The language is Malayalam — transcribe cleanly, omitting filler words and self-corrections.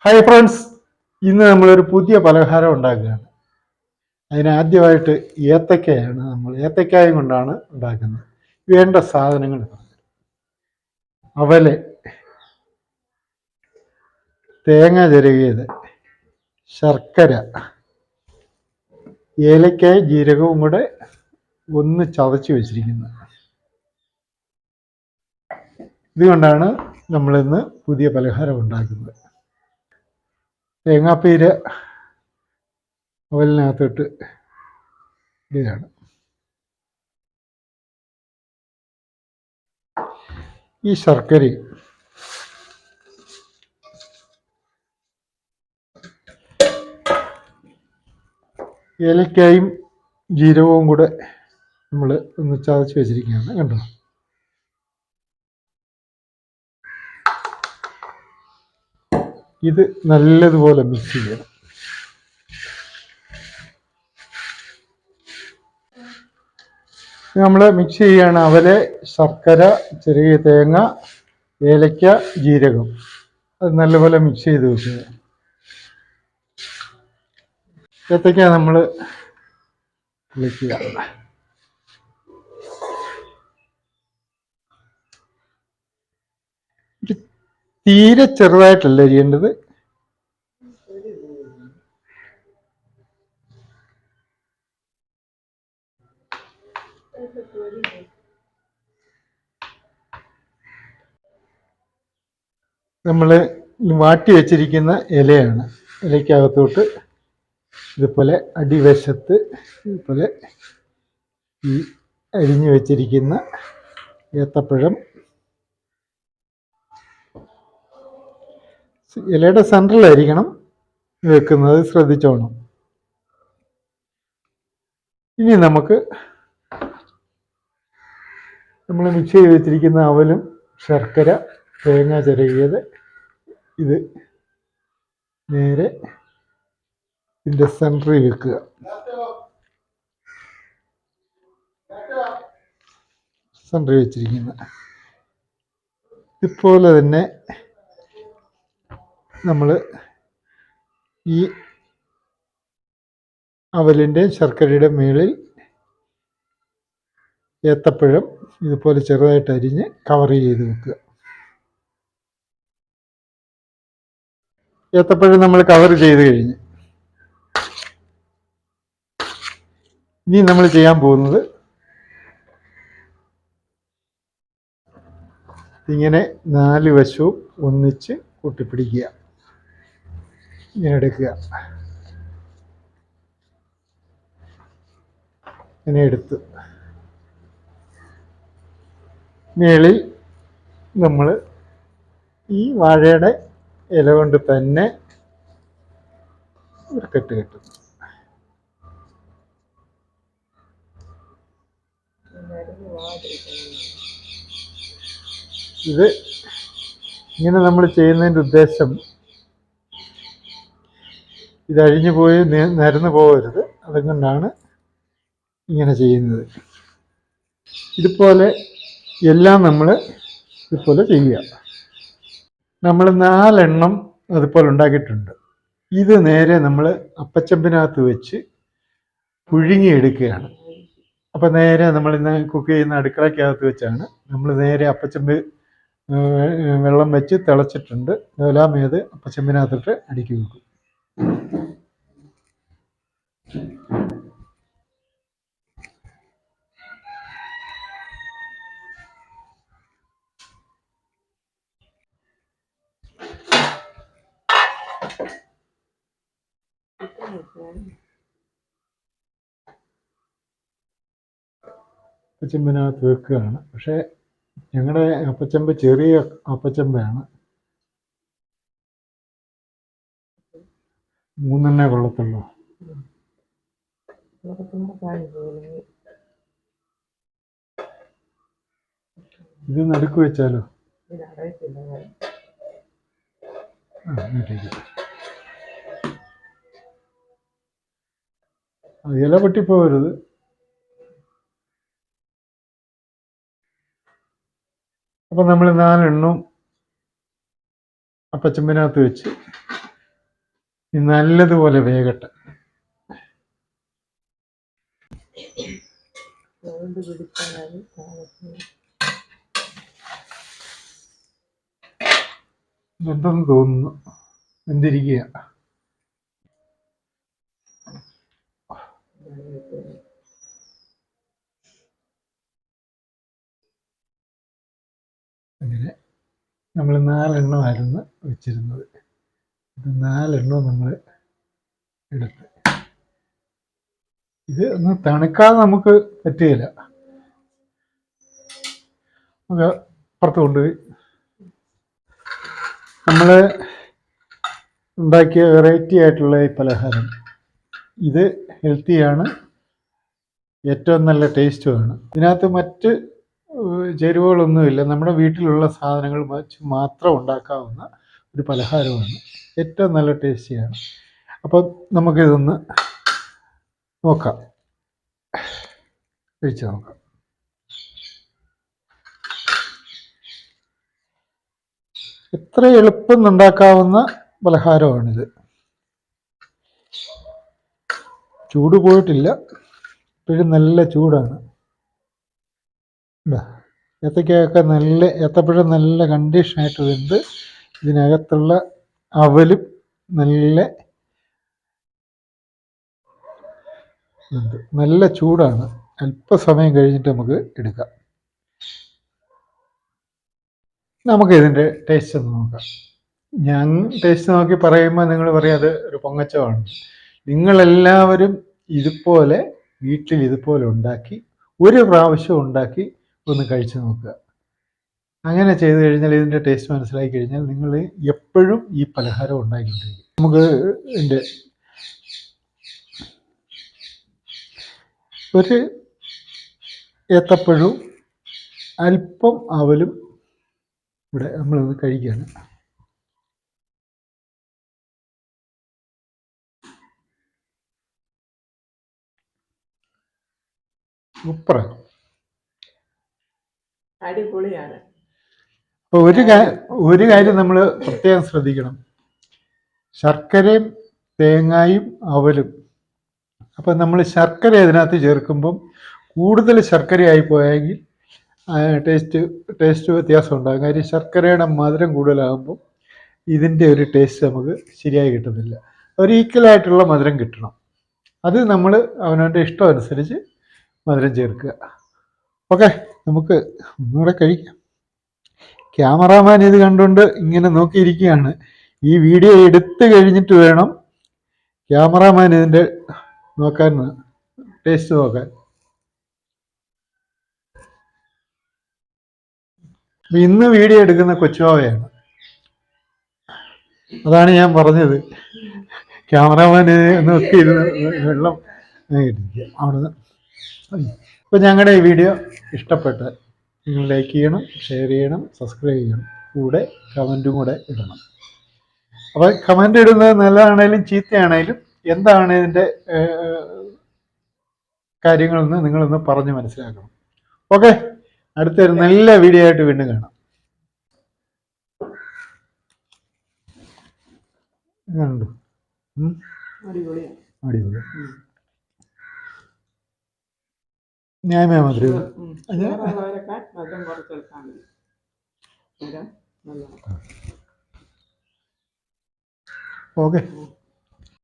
ഹായ് ഫ്രണ്ട്സ്, ഇന്ന് നമ്മളൊരു പുതിയ പലഹാരം ഉണ്ടാക്കുകയാണ്. അതിനാദ്യമായിട്ട് ഏത്തക്കായും കൊണ്ടാണ് ഉണ്ടാക്കുന്നത്. വേണ്ട സാധനങ്ങൾ: അവല്, തേങ്ങ ചിരകിയത്, ശർക്കര, ഏലക്കായും ജീരകവും കൂടെ ഒന്ന് ചതച്ച് വെച്ചിരിക്കുന്നത്. ഇതുകൊണ്ടാണ് നമ്മളിന്ന് പുതിയ പലഹാരം ഉണ്ടാക്കുന്നത്. തേങ്ങാപ്പീര് അവലിനകത്തോട്ട് ഇടുകയാണ്. ഈ ശർക്കരയും ഏലക്കായും ജീരകവും കൂടെ നമ്മൾ ഒന്ന് ചതച്ച് വെച്ചിരിക്കുകയാണ്. കണ്ടോ? ഇത് നല്ലതുപോലെ മിക്സ് ചെയ്യണം. നമ്മൾ മിക്സ് ചെയ്യുകയാണ്. അവല്, ശർക്കര, ചെറിയ തേങ്ങ, ഏലക്ക, ജീരകം. അത് നല്ലപോലെ മിക്സ് ചെയ്ത് വെക്കുക. ഏത്തക്ക നമ്മൾ വിളിക്കുക. തീരെ ചെറുതായിട്ടല്ല അരിയേണ്ടത്. നമ്മൾ വാട്ടി വെച്ചിരിക്കുന്ന ഇലയാണ്. ഇലയ്ക്കകത്തോട്ട് ഇതുപോലെ അടിവശത്ത് ഇതുപോലെ ഈ അരിഞ്ഞു വെച്ചിരിക്കുന്ന ഏത്തപ്പഴം ഇലയുടെ സെൻട്രലായിരിക്കണം വെക്കുന്നത്, ശ്രദ്ധിച്ചോണം. ഇനി നമുക്ക് നമ്മൾ മിക്സ് ചെയ്ത് വെച്ചിരിക്കുന്ന അവലും ശർക്കര, തേങ്ങ ചിരകിയത് ഇത് നേരെ ഇതിൻ്റെ സെൻറ്ററിൽ വെക്കുക. സെൻറ്ററിൽ വെച്ചിരിക്കുന്ന ഇതുപോലെ തന്നെ നമ്മൾ ഈ അവലിൻ്റെ ശർക്കരയുടെ മുകളിൽ ഏത്തപ്പഴം ഇതുപോലെ ചെറുതായിട്ട് അരിഞ്ഞ് കവർ ചെയ്ത് വെക്കുക. ഏത്തപ്പഴം നമ്മൾ കവർ ചെയ്ത് കഴിഞ്ഞ് ഇനി നമ്മൾ ചെയ്യാൻ പോകുന്നത് ഇങ്ങനെ 4 വശവും ഒന്നിച്ച് കൂട്ടിപ്പിടിക്കുക. ഇങ്ങനെ എടുക്കുക. ഇങ്ങനെ എടുത്ത് മേളിൽ നമ്മൾ ഈ വാഴയുടെ ഇല കൊണ്ട് തന്നെ ഒരു കെട്ട് കെട്ടും. ഇത് ഇങ്ങനെ നമ്മൾ ചെയ്യുന്നതിൻ്റെ ഉദ്ദേശം ഇതഴിഞ്ഞു പോയി നിരന്നു പോകരുത്. അതുകൊണ്ടാണ് ഇങ്ങനെ ചെയ്യുന്നത്. ഇതുപോലെ എല്ലാം നമ്മൾ ഇതുപോലെ ചെയ്യുക. നമ്മൾ 4 എണ്ണം അതുപോലെ ഉണ്ടാക്കിയിട്ടുണ്ട്. ഇത് നേരെ നമ്മൾ അപ്പച്ചമ്പിനകത്ത് വെച്ച് പുഴുങ്ങിയെടുക്കുകയാണ്. അപ്പം നേരെ നമ്മളിന്ന് കുക്ക് ചെയ്യുന്ന അടുക്കളയ്ക്കകത്ത് വെച്ചാണ് നമ്മൾ നേരെ അപ്പച്ചമ്പ് വെള്ളം വെച്ച് തിളച്ചിട്ടുണ്ട്. അതെല്ലാം ഏത് അപ്പച്ചമ്പിനകത്തിട്ട് അടുക്കി വെക്കും. അപ്പച്ചമ്പിനകത്ത് വെക്കുകയാണ്. പക്ഷേ ഞങ്ങളുടെ അപ്പച്ചമ്പ് ചെറിയ അപ്പച്ചമ്പയാണ്. 3 കൊള്ളത്തുള്ളൂ. ഇത് നടുക്ക് വെച്ചാലോ? ഇല പൊട്ടിപ്പോകരുത്. അപ്പം നമ്മൾ 4 എണ്ണവും അപ്പച്ചമ്പിനകത്ത് വെച്ച് ഇത് നല്ലതുപോലെ വേകട്ടെ. എന്തെന്ന് തോന്നുന്നു, എന്തിരിക്കുക. അങ്ങനെ നമ്മൾ 4 എണ്ണമായിരുന്നു വെച്ചിരുന്നത്. ഇത് 4 എണ്ണം നമ്മൾ എടുത്ത്. ഇത് ഒന്ന് തണുക്കാതെ നമുക്ക് പറ്റുകയില്ല. നമുക്ക് പുറത്ത് കൊണ്ടുപോയി നമ്മൾ ഉണ്ടാക്കിയ വെറൈറ്റി ആയിട്ടുള്ള ഈ പലഹാരം, ഇത് ഹെൽത്തിയാണ്, ഏറ്റവും നല്ല ടേസ്റ്റുമാണ്. ഇതിനകത്ത് മറ്റ് ചേരുവകളൊന്നുമില്ല. നമ്മുടെ വീട്ടിലുള്ള സാധനങ്ങൾ വെച്ച് മാത്രം ഉണ്ടാക്കാവുന്ന ഒരു പലഹാരമാണ്. ഏറ്റവും നല്ല ടേസ്റ്റിയാണ്. അപ്പം നമുക്കിതൊന്ന് നോക്കാം, കഴിച്ച് നോക്കാം. എത്ര എളുപ്പം ഉണ്ടാക്കാവുന്ന പലഹാരമാണിത്. ചൂട് പോയിട്ടില്ല, ഇപ്പോഴും നല്ല ചൂടാണ്. ഏത്തയ്ക്കൊക്കെ ഏത്തപ്പഴം നല്ല കണ്ടീഷനായിട്ട് വെന്ത് ഇതിനകത്തുള്ള അവലും നല്ല ചൂടാണ്. അല്പസമയം കഴിഞ്ഞിട്ട് നമുക്ക് എടുക്കാം. നമുക്ക് ഇതിൻ്റെ ടേസ്റ്റ് ഒന്ന് നോക്കാം. ഞാൻ ടേസ്റ്റ് നോക്കി പറയുമ്പോൾ നിങ്ങൾ പറയും അത് ഒരു പൊങ്ങച്ചമാണ്. നിങ്ങളെല്ലാവരും ഇതുപോലെ വീട്ടിൽ ഇതുപോലെ ഉണ്ടാക്കി ഒരു പ്രാവശ്യം ഉണ്ടാക്കി ഒന്ന് കഴിച്ചു നോക്കുക. അങ്ങനെ ചെയ്തു കഴിഞ്ഞാൽ ഇതിൻ്റെ ടേസ്റ്റ് മനസ്സിലാക്കി കഴിഞ്ഞാൽ നിങ്ങൾ എപ്പോഴും ഈ പലഹാരം ഉണ്ടാക്കിക്കൊണ്ടിരിക്കും. നമുക്ക് ഇതിൻ്റെ ഒരു ഏത്തപ്പഴവും അല്പം അവലും ഇവിടെ നമ്മളിത് കഴിക്കുകയാണ്. സൂപ്പറാണ്, അടിപൊളിയാണ്. അപ്പോൾ ഒരു കാര്യം നമ്മൾ പ്രത്യേകം ശ്രദ്ധിക്കണം, ശർക്കരയും തേങ്ങായും അവലും. അപ്പം നമ്മൾ ശർക്കര ഇതിനകത്ത് ചേർക്കുമ്പം കൂടുതൽ ശർക്കരയായി പോയെങ്കിൽ ടേസ്റ്റ് വ്യത്യാസം ഉണ്ടാകും. കാര്യം ശർക്കരയുടെ മധുരം കൂടുതലാകുമ്പോൾ ഇതിൻ്റെ ഒരു ടേസ്റ്റ് നമുക്ക് ശരിയായി കിട്ടുന്നില്ല. ഒരു ഈക്വലായിട്ടുള്ള മധുരം കിട്ടണം. അത് നമ്മൾ അവനവൻ്റെ ഇഷ്ടം അനുസരിച്ച് മധുരം ചേർക്കുക. ഓക്കെ, നമുക്ക് ഒന്നുകൂടെ കഴിക്കാം. ക്യാമറാമാൻ ഇത് കണ്ടുകൊണ്ട് ഇങ്ങനെ നോക്കിയിരിക്കുകയാണ്. ഈ വീഡിയോ എടുത്തു കഴിഞ്ഞിട്ട് വേണം ക്യാമറാമാൻ ഇതിൻ്റെ നോക്കാൻ, ടേസ്റ്റ് നോക്കാൻ. ഇന്ന് വീഡിയോ എടുക്കുന്ന കൊച്ചുവാവയാണ്. അതാണ് ഞാൻ പറഞ്ഞത്, ക്യാമറാമാൻ നോക്കി ഇരുന്ന് വെള്ളം അവിടുന്ന്. അപ്പോൾ ഞങ്ങളുടെ ഈ വീഡിയോ ഇഷ്ടപ്പെട്ടാൽ നിങ്ങൾ ലൈക്ക് ചെയ്യണം, ഷെയർ ചെയ്യണം, സബ്സ്ക്രൈബ് ചെയ്യണം, കൂടെ കമൻറ്റും കൂടെ ഇടണം. അപ്പോൾ കമൻ്റ് ഇടുന്നത് നല്ലതാണേലും ചീത്തയാണേലും എന്താണ് ഇതിൻ്റെ കാര്യങ്ങളെന്ന് നിങ്ങളൊന്ന് പറഞ്ഞ് മനസ്സിലാക്കണം. ഓക്കെ, അടുത്തൊരു നല്ല വീഡിയോ ആയിട്ട് വീണ്ടും കാണാം. അടിപൊളി, ന്യായമായ മധുരം. ഓക്കെ.